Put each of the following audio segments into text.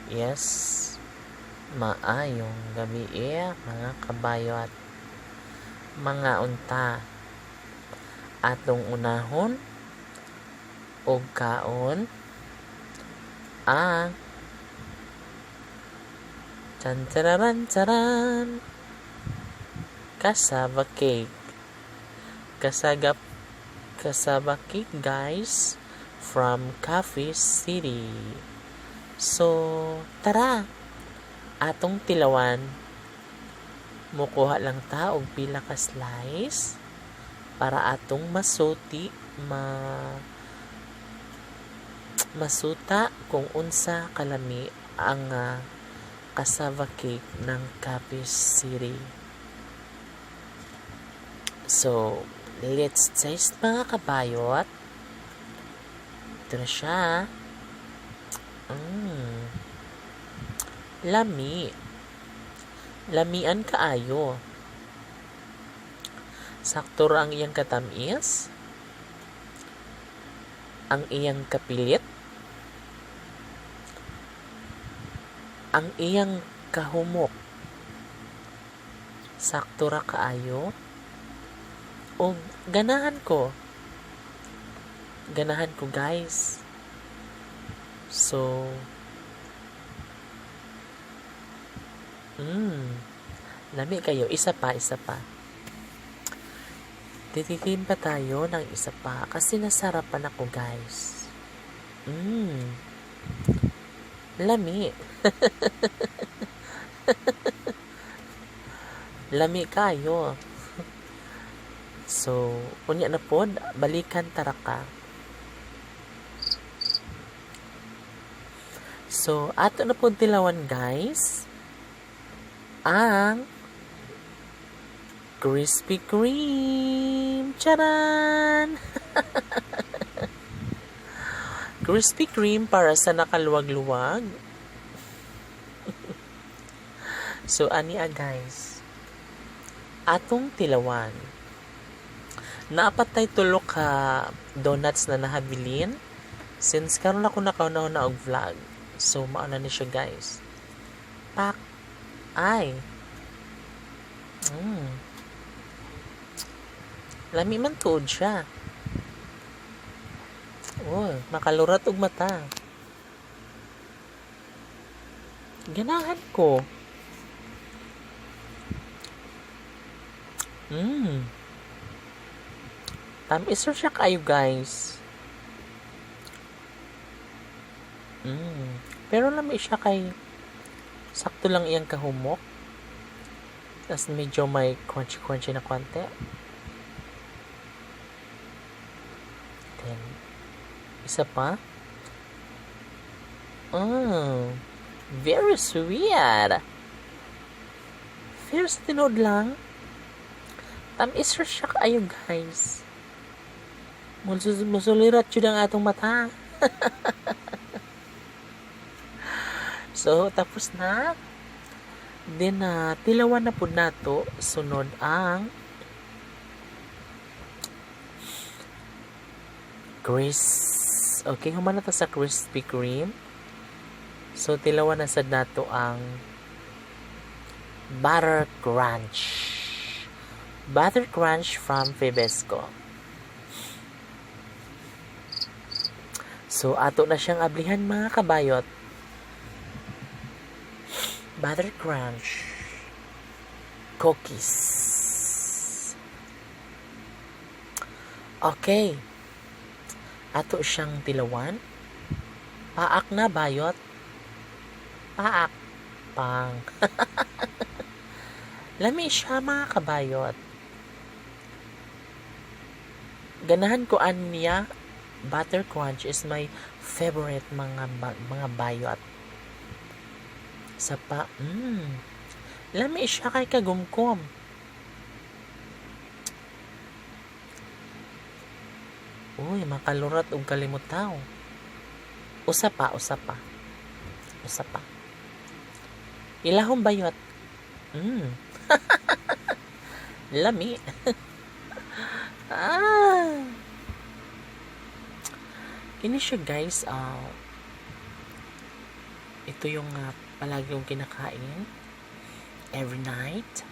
Yes, maayong gabi mga kabayo at mga unta. Atong unahon og kaon ang tantararan cassava cake. Cassava cake guys from Coffee City. So, tara, atong tilawan. Mukuha lang ta og pila ka slice para atong masuta kung unsa kalami ang cassava cake ng Coffee City. So, let's taste mga kabayot. Ito na siya. Lamian kaayo. Sakto ra ang iyang katamis, ang iyang kapilit, ang iyang kahumok. Sakto ra kaayo. O ganahan ko guys. So, lami kayo. Isa pa. Titikim pa tayo ng isa pa kasi nasarapan ako guys. Lami. Lami kayo. So, unya na po, balikan taraka. So, ato na po tilawan guys ang Krispy Kreme. Charan! Krispy Kreme para sa nakaluwag-luwag. So, ania guys, atong tilawan. Naapatay tulo ka donuts na nahabilin. Since karon ako nakaunaw na og vlog. So, mauna ni siya guys. Pak! Ay! Lami man tuod siya. Makalurat og mata. Ganahan ko. Tamis siya kayo guys. Pero lami siya kay sakto lang iyang kahumok. Tapos medyo may crunchy na konti. Then, isa pa. Very sweet. Pero sa tinod lang, tamis siya kayo guys. Musulirat yun ang atong mata. So, tapos na. Then, tilawan na po nato. Sunod ang humana ta sa Krispy Kreme. So, tilawan na sad nato ang Butter Crunch. Butter Crunch from Fibesco. So, ato na siyang ablihan mga kabayot. Butter Crunch cookies. Okay. Ato siyang tilawan. Paak na bayot. Paak. Pang. Lami siya mga kabayot. Ganahan ko niya. Butter Crunch is my favorite mga bayot. Sapa, lami siya kay kagumkom. Uy, makalurat og kalimutaw. Usa pa. Ilahom bayot. Lami. Ini siya guys, ito yung palagi kong kinakain every night.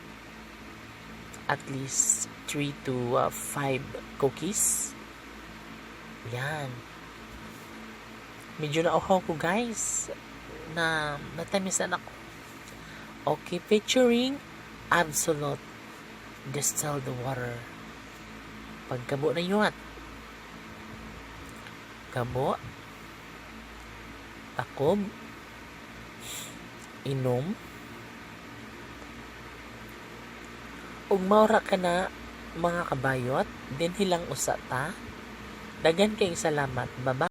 At least 3 to 5 cookies. Yan. Medyo nauhaw ko guys. Na natamisan ako. Okay, featuring Absolute distilled water. Pagkabo na yun. Kabo. Takob. Inom. Ug maura ka na mga kabayot, din hilang usata. Dagan kayong salamat. Bye-bye.